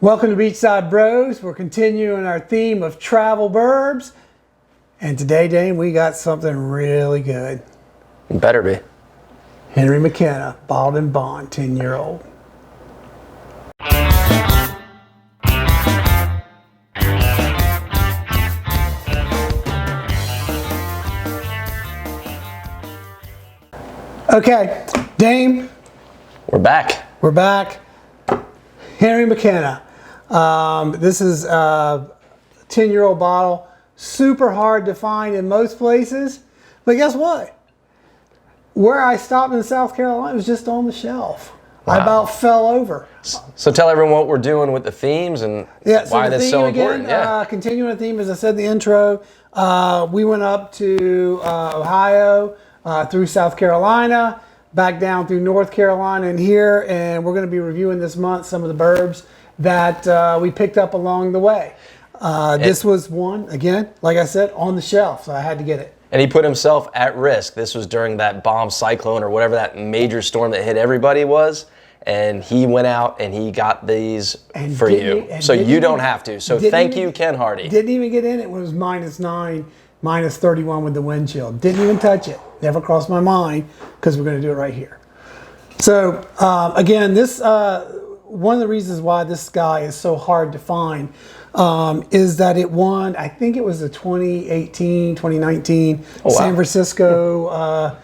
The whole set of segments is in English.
Welcome to Beachside Bros. We're continuing our theme of travel burbs. And today, Dane, we got something really good. Better be. Henry McKenna, bottled in bond, 10-year-old. Okay, Dame. We're back. We're back. Henry McKenna. This is a 10-year-old bottle. Super hard to find in most places. But guess what? Where I stopped in South Carolina, it was just on the shelf. Wow. I about fell over. So tell everyone what we're doing with the themes and why this is so important. Continuing the theme, as I said in the intro, we went up to Ohio, through South Carolina, back down through North Carolina and here, and we're going to be reviewing this month some of the burbs that we picked up along the way. This was one, again, like I said, on the shelf, so I had to get it. And he put himself at risk. This was during that bomb cyclone or whatever that major storm that hit everybody was. And he went out and he got these for you. So you don't have to. So thank you, Ken Hardy. Didn't even get in it when it was -9, -31 with the wind chill. Didn't even touch it. Never crossed my mind because we're going to do it right here. So again, this one of the reasons why this guy is so hard to find is that it won, I think it was the 2018, 2019 San Francisco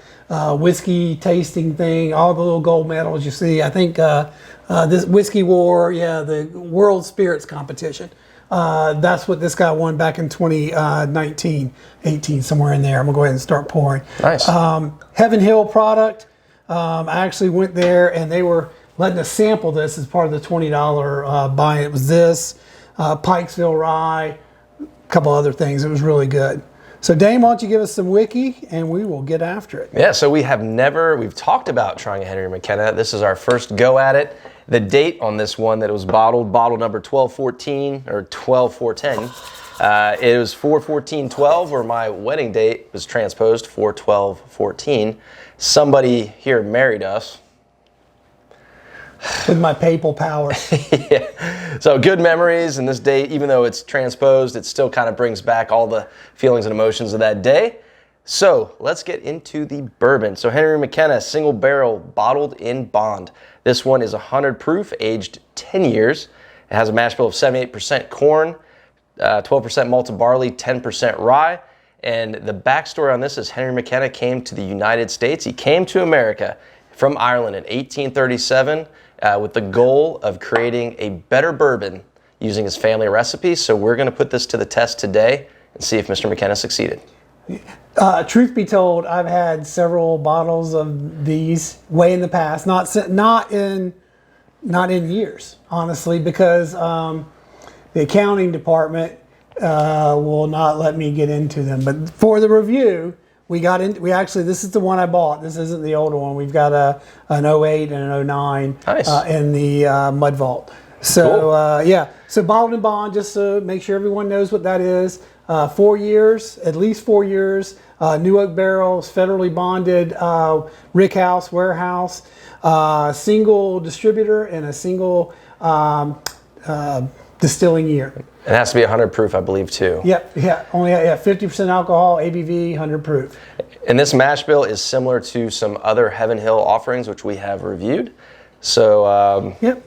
whiskey tasting thing, all the little gold medals you see. I think this Whiskey War, the World Spirits Competition. That's what this guy won back in 2019, 18, somewhere in there. I'm gonna go ahead and start pouring. Nice. Heaven Hill product. I actually went there and they were letting us sample this as part of the $20 buy. It was this, Pikesville Rye, a couple other things. It was really good. So Dame, why don't you give us some wiki and we will get after it. Yeah, so we've talked about trying a Henry McKenna. This is our first go at it. The date on this one that it was bottle number 1214 or 12410. It was 4/14/12, where my wedding date was transposed 4/12/14. Somebody here married us. With my papal powers. Yeah. So good memories, and this date, even though it's transposed, it still kind of brings back all the feelings and emotions of that day. So let's get into the bourbon. So Henry McKenna, single barrel, bottled in bond. This one is 100 proof, aged 10 years. It has a mash bill of 78% corn, 12% malted barley, 10% rye. And the backstory on this is Henry McKenna came to the United States. He came to America from Ireland in 1837 with the goal of creating a better bourbon using his family recipes. So we're going to put this to the test today and see if Mr. McKenna succeeded. Truth be told, I've had several bottles of these way in the past, not in years, honestly, because the accounting department will not let me get into them. But for the review, this is the one I bought. This isn't the older one. We've got an 08 and an 09 in the Mud Vault. So cool. So bottled in bond, just to make sure everyone knows what that is. 4 years, at least 4 years. New oak barrels, federally bonded, rickhouse, warehouse, single distributor, and a single distilling year. It has to be 100 proof, I believe, too. Only 50% alcohol, ABV, 100 proof. And this mash bill is similar to some other Heaven Hill offerings, which we have reviewed. So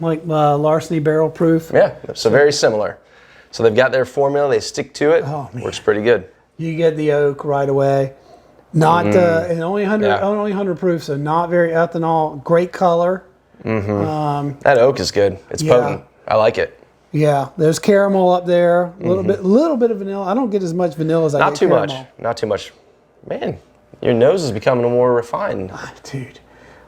like Larceny barrel proof. Yeah, so very similar. So they've got their formula, they stick to it. Oh, man. Works pretty good. You get the oak right away. Not and only 100 proof, so not very ethanol. Great color. That oak is good. It's potent. I like it. Yeah, there's caramel up there. A little bit of vanilla. I don't get as much vanilla as I get caramel. Not too much. Man, your nose is becoming more refined. Dude.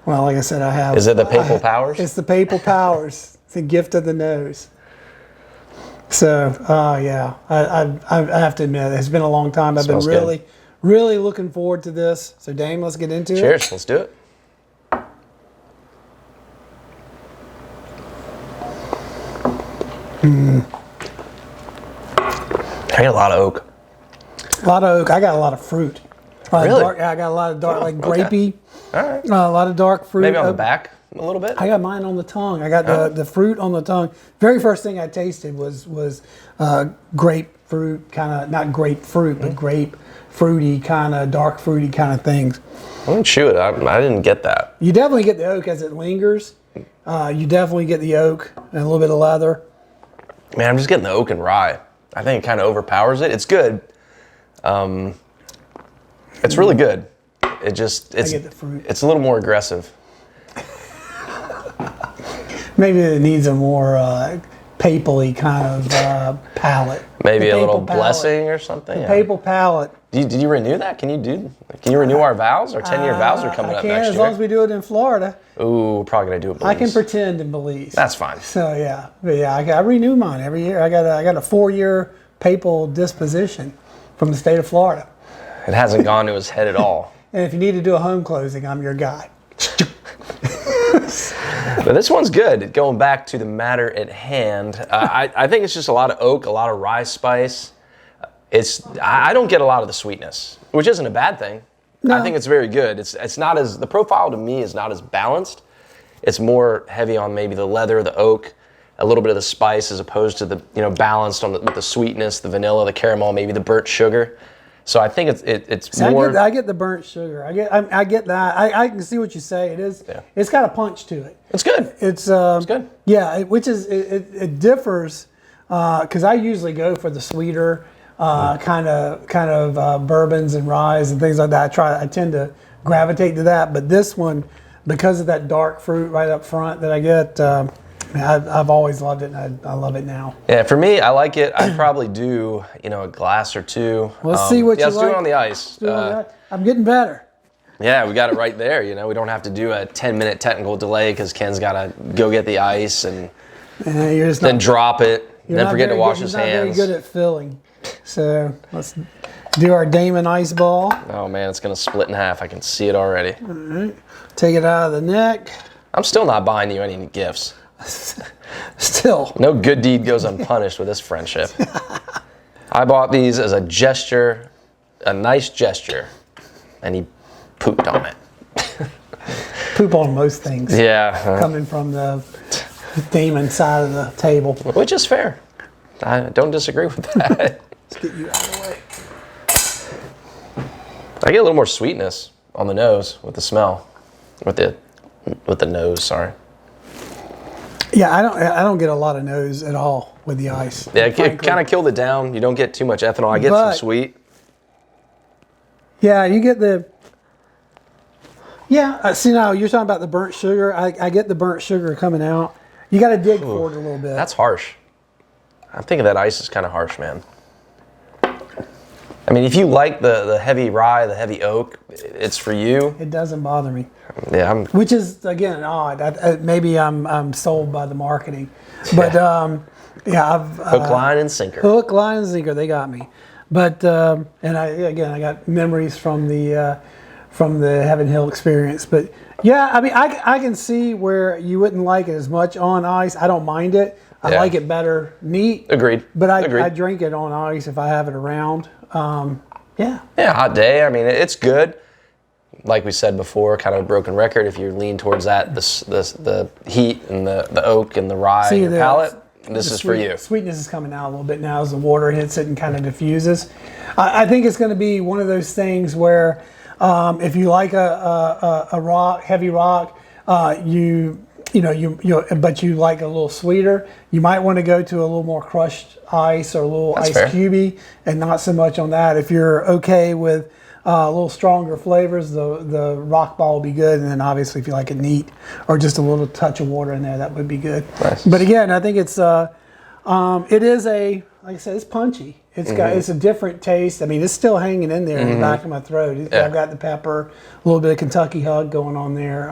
Well, like I said, I have. Is it the papal powers? It's the papal powers. It's a gift of the nose. So, I have to admit, it's been a long time. I've been really looking forward to this. So, Dame, let's get into it. Cheers. Let's do it. I got a lot of oak. I got a lot of fruit. Really? I got a lot of dark, grapey. All right. A lot of dark fruit. Maybe on the back. a little bit? I got mine on the tongue. I got the fruit on the tongue. Very first thing I tasted was grapefruit, kind of, not grapefruit, but grape fruity, kind of dark fruity kind of things. I didn't chew it. I didn't get that. You definitely get the oak as it lingers. You definitely get the oak and a little bit of leather. Man, I'm just getting the oak and rye. I think it kind of overpowers it. It's good. It's really good. I get the fruit. It's a little more aggressive. Maybe it needs a more papally kind of palate. Maybe a little blessing or something. The papal palate. Did you renew that? Can you renew our vows? Our 10-year vows are coming up next year. As long as we do it in Florida. Ooh, we're probably gonna do it. I can pretend in Belize. That's fine. So yeah, but yeah, I renew mine every year. I got a 4-year papal disposition from the state of Florida. It hasn't gone to his head at all. And if you need to do a home closing, I'm your guy. But this one's good. Going back to the matter at hand, I think it's just a lot of oak, a lot of rye spice. I don't get a lot of the sweetness, which isn't a bad thing. No. I think it's very good. It's not as, the profile to me is not as balanced. It's more heavy on maybe the leather, the oak, a little bit of the spice as opposed to the balanced on with the sweetness, the vanilla, the caramel, maybe the burnt sugar. So I think it's more. I get the burnt sugar. I get that. I can see what you say. It is. Yeah. It's got a punch to it. It's good. It's good. Yeah, it differs because I usually go for the sweeter kind of bourbons and ryes and things like that. I tend to gravitate to that, but this one, because of that dark fruit right up front that I get. I've always loved it, and I love it now. Yeah, for me, I like it. I'd probably do, a glass or two. Let's see what you like. Let's do it on the ice. I'm getting better. Yeah, we got it right there. We don't have to do a 10-minute technical delay because Ken's got to go get the ice and then drop it, and then forget to wash his hands. You're not very good at filling. So let's do our Damon ice ball. Oh, man, it's going to split in half. I can see it already. All right. Take it out of the neck. I'm still not buying you any gifts. Still. No good deed goes unpunished with this friendship. I bought these as a gesture, a nice gesture, and he pooped on it. Poop on most things. Yeah. Coming from the Damon side of the table. Which is fair. I don't disagree with that. Let's get you out of the way. I get a little more sweetness on the nose with the smell. With the nose, sorry. Yeah, I don't get a lot of nose at all with the ice. Yeah, it kind of killed it down. You don't get too much ethanol. I get some sweet. Yeah, you get the. Yeah, see now you're talking about the burnt sugar. I get the burnt sugar coming out. You got to dig for it a little bit. That's harsh. I'm thinking that ice is kind of harsh, man. I mean, if you like the heavy rye, the heavy oak, it's for you. It doesn't bother me. Yeah, which is again odd. Maybe I'm sold by the marketing, but I've hook, line, and sinker. Hook, line, and sinker. They got me, but and I got memories from the Heaven Hill experience. But yeah, I mean, I can see where you wouldn't like it as much on ice. I don't mind it. I like it better neat. Agreed. But I drink it on ice if I have it around. Yeah, hot day. I mean, it's good. Like we said before, kind of a broken record. If you lean towards that, the heat and the oak and the rye and your palate, this is for you. Sweetness is coming out a little bit now as the water hits it and kind of diffuses. I think it's going to be one of those things where if you like a heavy rock, but you like a little sweeter, you might want to go to a little more crushed ice or a little ice cubey, and not so much on that. If you're okay with a little stronger flavors, the rock ball will be good, and then obviously if you like it neat or just a little touch of water in there, that would be good. Nice. But again, I think it is like I said, it's punchy. It's a different taste. I mean, it's still hanging in there in the back of my throat. I've got the pepper, a little bit of Kentucky hug going on there.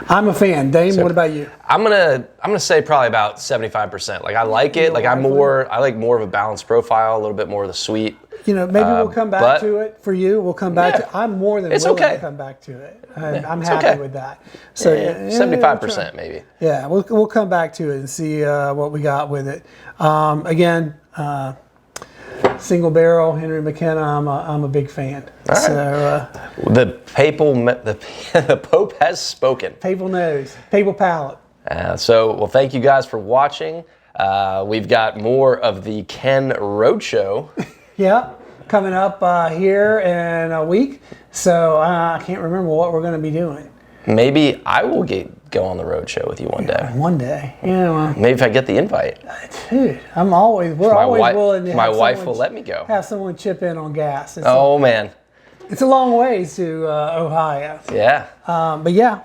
I'm a fan. Dame, what about you? I'm gonna say probably about 75%. Like I like it. Like I like more of a balanced profile, a little bit more of the sweet. Maybe we'll come back to it for you. We'll come back to. I'm more than willing to come back to it. I'm happy with that. So 75% maybe. Yeah, we'll come back to it and see what we got with it. Again, single barrel Henry McKenna, I'm a big fan. All right. So the Pope has spoken. Papal nose, Papal palate. Well, thank you guys for watching. We've got more of the Ken Roadshow. Yeah, coming up here in a week. So I can't remember what we're going to be doing. Maybe I will go on the roadshow with you one day. One day, yeah. Well, maybe if I get the invite. Dude, we're always willing to. My wife will let me go. Have someone chip in on gas. Man, it's a long ways to Ohio. Yeah. But yeah,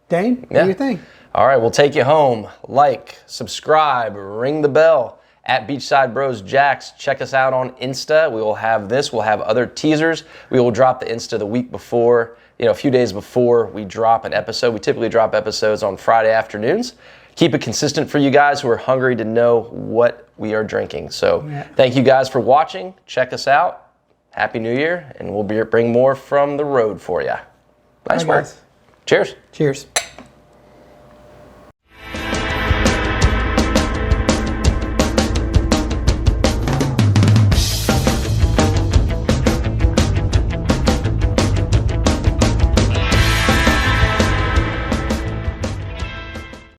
Dane, do your thing. All right, we'll take you home. Like, subscribe, ring the bell. At Beachside Bros Jacks, check us out on Insta. We will have this. We'll have other teasers. We will drop the Insta the week before, a few days before we drop an episode. We typically drop episodes on Friday afternoons. Keep it consistent for you guys who are hungry to know what we are drinking. So Thank you guys for watching. Check us out. Happy New Year, and we'll bring more from the road for you. Nice work. Cheers. Cheers.